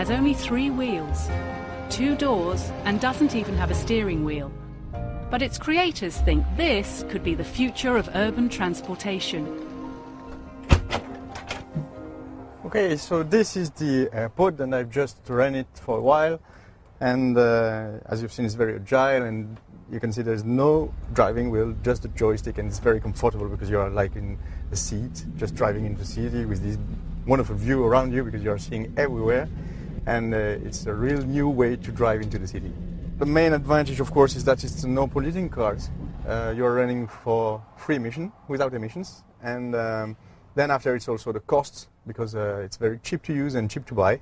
has only 3 wheels, 2 doors, and doesn't even have a steering wheel. But its creators think this could be the future of urban transportation. Okay, so this is the airport, and I've just run it for a while, and as you've seen, it's very agile, and you can see there's no driving wheel, just a joystick, and it's very comfortable because you are like in the seat, just driving into the city with this wonderful view around you because you are seeing everywhere, and it's a real new way to drive into the city. The main advantage, of course, is that it's no polluting cars. You're running for free emission, without emissions, and then after it's also the costs, because it's very cheap to use and cheap to buy.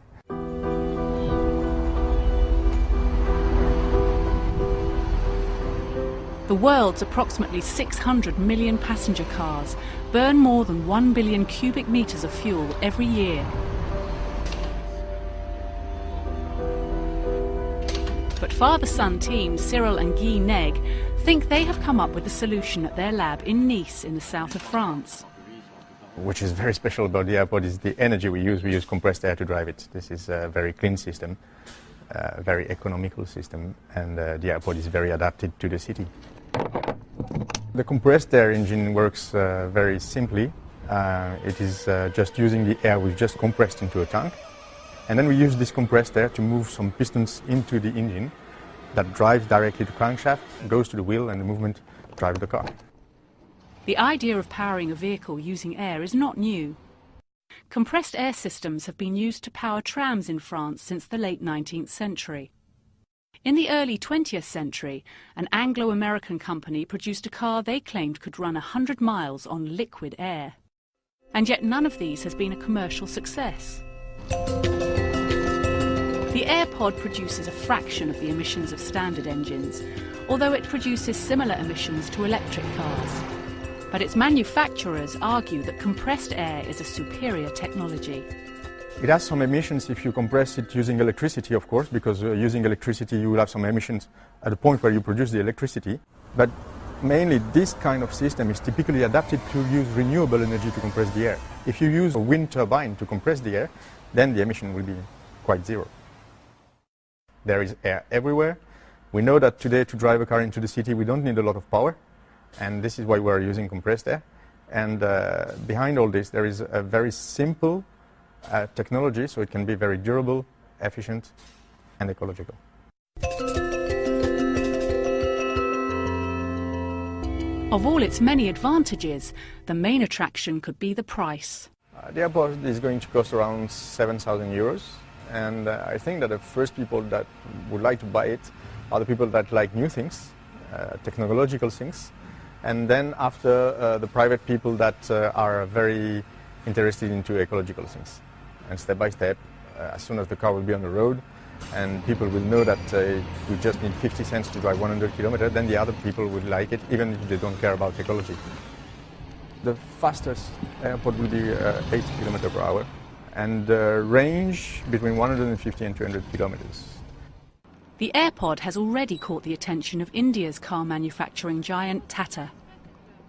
The world's approximately 600 million passenger cars burn more than 1 billion cubic meters of fuel every year. But father-son teams Cyril and Guy Neg think they have come up with a solution at their lab in Nice in the south of France. Which is very special about the airport is the energy we use. We use compressed air to drive it. This is a very clean system, a very economical system, and the airport is very adapted to the city. The compressed air engine works very simply. It is just using the air we've just compressed into a tank, and then we use this compressed air to move some pistons into the engine that drives directly to crankshaft, goes to the wheel, and the movement drives the car. The idea of powering a vehicle using air is not new. Compressed air systems have been used to power trams in France since the late 19th century. In the early 20th century, an Anglo-American company produced a car they claimed could run 100 miles on liquid air. And yet none of these has been a commercial success. The AirPod produces a fraction of the emissions of standard engines, although it produces similar emissions to electric cars. But its manufacturers argue that compressed air is a superior technology. It has some emissions if you compress it using electricity, of course, because using electricity you will have some emissions at the point where you produce the electricity. But mainly this kind of system is typically adapted to use renewable energy to compress the air. If you use a wind turbine to compress the air, then the emission will be quite zero. There is air everywhere. We know that today to drive a car into the city we don't need a lot of power, and this is why we're using compressed air. And behind all this there is a very simple technology, so it can be very durable, efficient, and ecological. Of all its many advantages, the main attraction could be the price. The airport is going to cost around 7,000 euros, and I think that the first people that would like to buy it are the people that like new things, technological things, and then after the private people that are very interested into ecological things. And step by step, as soon as the car will be on the road and people will know that you just need 50 cents to drive 100 kilometers, then the other people would like it, even if they don't care about ecology. The fastest airport will be 80 kilometers per hour, and range between 150 and 200 kilometers. The AirPod has already caught the attention of India's car manufacturing giant Tata.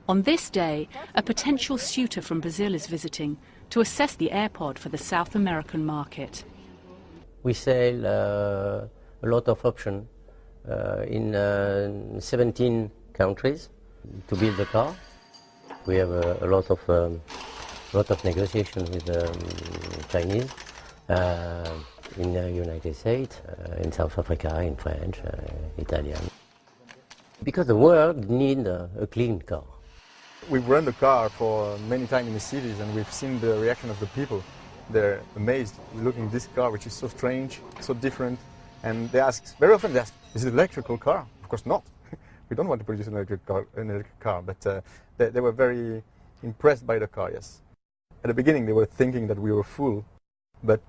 On this day, a potential suitor from Brazil is visiting to assess the AirPod for the South American market. We sell a lot of options in 17 countries to build the car. We have a lot of negotiations with Chinese in the United States, in South Africa, in French, Italian. Because the world needs a clean car. We've run the car for many times in the cities, and we've seen the reaction of the people. They're amazed looking at this car, which is so strange, so different. And they ask, very often they ask, is it an electrical car? Of course not. We don't want to produce an electric car, but they were very impressed by the car, yes. At the beginning they were thinking that we were fool, but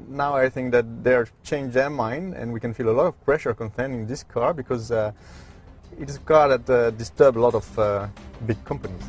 now I think that they've changed their mind, and we can feel a lot of pressure concerning this car because it is a car that disturbs a lot of big companies.